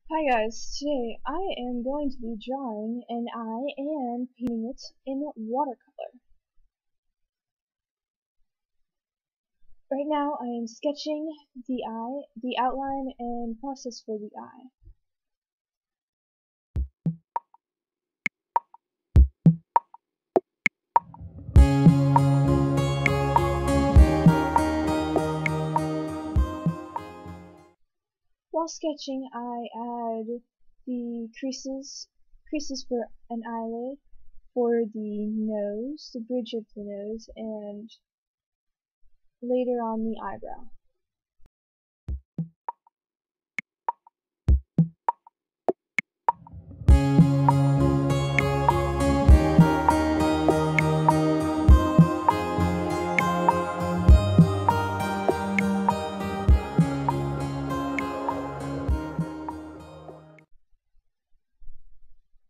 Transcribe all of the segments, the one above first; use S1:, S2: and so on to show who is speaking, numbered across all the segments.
S1: Hi guys, today I am going to be drawing an eye and painting it in watercolor. Right now I am sketching the eye, the outline and process for the eye. While sketching I add the creases for an eyelid, for the nose, the bridge of the nose, and later on the eyebrow.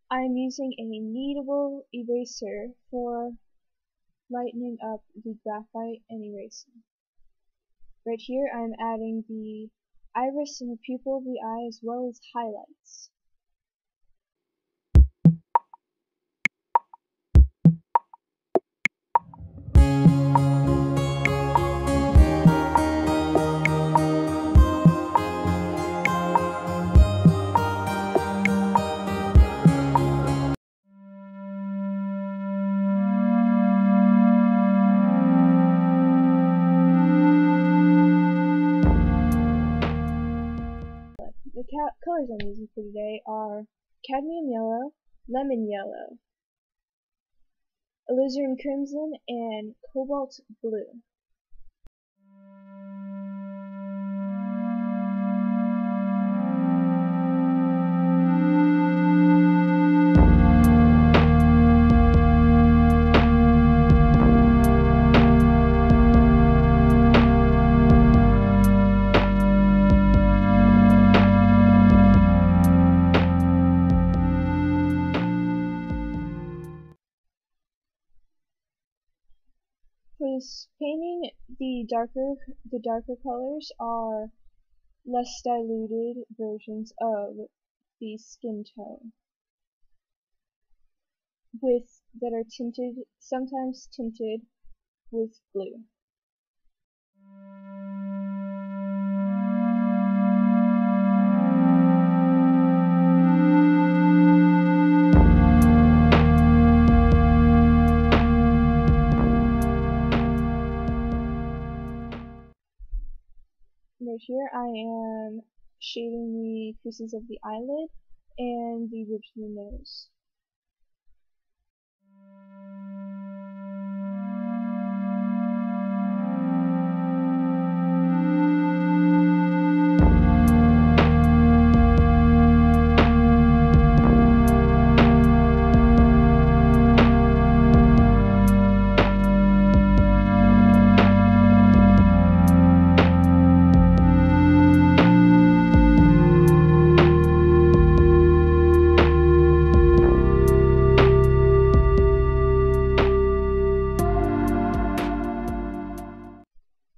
S1: I am using a kneadable eraser for lightening up the graphite and erasing. Right here I'm adding the iris and the pupil of the eye as well as highlights. The colors I'm using for today are cadmium yellow, lemon yellow, alizarin crimson, and cobalt blue. For this painting, the darker colors are less diluted versions of the skin tone, that are sometimes tinted with blue. Right here I am shading the creases of the eyelid and the ridge of the nose.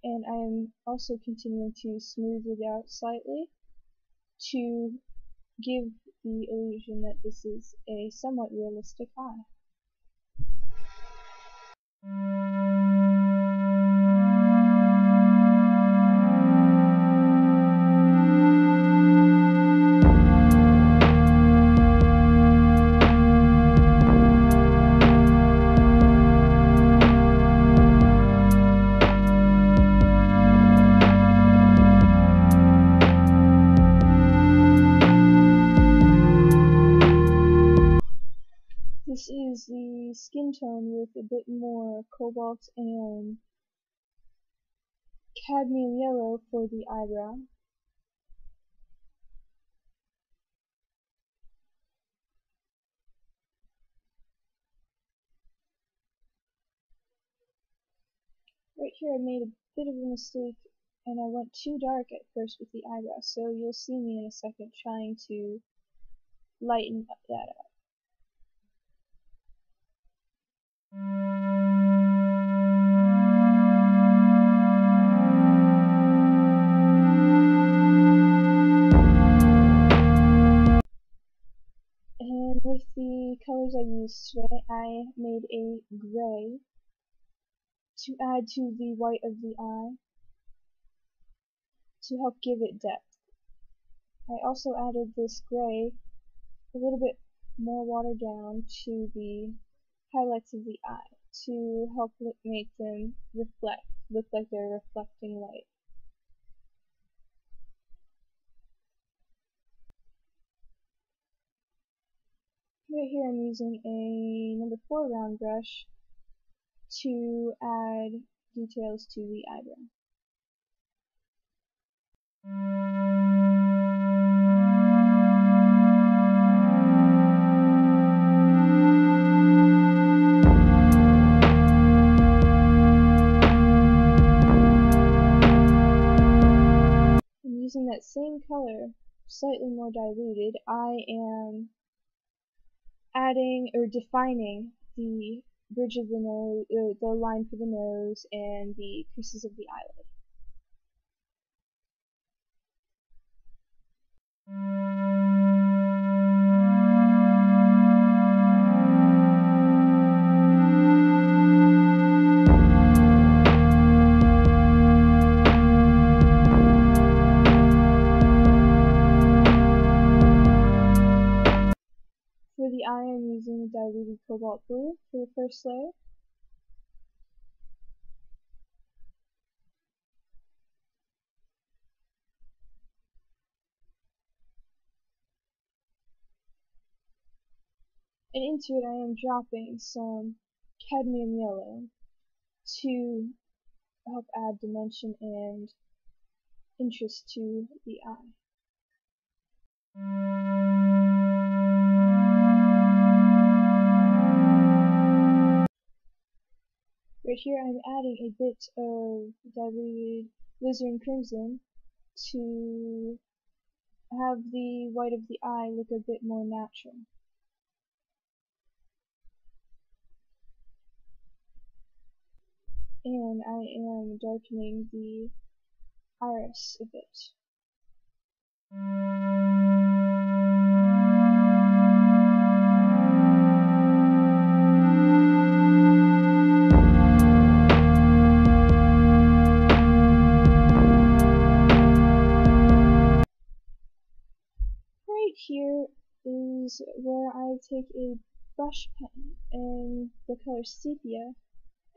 S1: And I am also continuing to smooth it out slightly to give the illusion that this is a somewhat realistic eye. This is the skin tone with a bit more cobalt and cadmium yellow for the eyebrow. Right here I made a bit of a mistake and I went too dark at first with the eyebrow, so you'll see me in a second trying to lighten that up. the colors I used today, I made a gray to add to the white of the eye to help give it depth. I also added this gray a little bit more watered down to the highlights of the eye to help make them look like they're reflecting light. Right here I'm using a number 4 round brush to add details to the eyebrow. And using that same color, slightly more diluted, I am adding or defining the bridge of the nose, the line for the nose, and the creases of the eyelid. For the eye, I'm using diluted cobalt blue for the first layer. And into it I am dropping some cadmium yellow to help add dimension and interest to the eye. Right here I'm adding a bit of diluted alizarin crimson to have the white of the eye look a bit more natural. And I am darkening the iris a bit. Right here is where I take a brush pen in the color sepia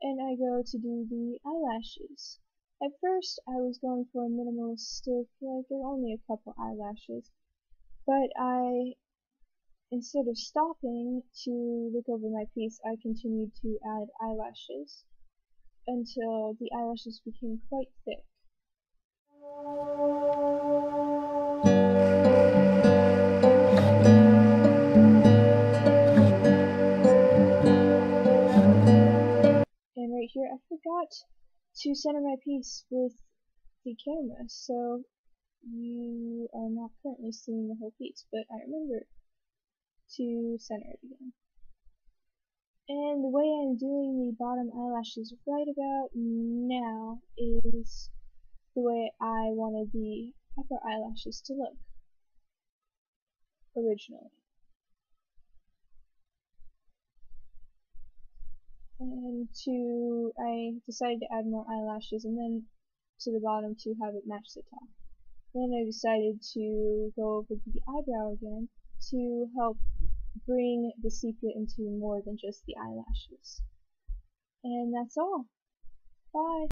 S1: and I go to do the eyelashes. At first I was going for a minimalistic, like only a couple eyelashes, but instead of stopping to look over my piece, I continued to add eyelashes until the eyelashes became quite thick. And right here I forgot to center my piece with the camera, so you are not currently seeing the whole piece, but I remember to center it again. And the way I'm doing the bottom eyelashes right about now is the way I wanted the upper eyelashes to look originally. And I decided to add more eyelashes and then to the bottom to have it match the top. Then I decided to go over the eyebrow again to help bring the sepia into more than just the eyelashes. And that's all. Bye!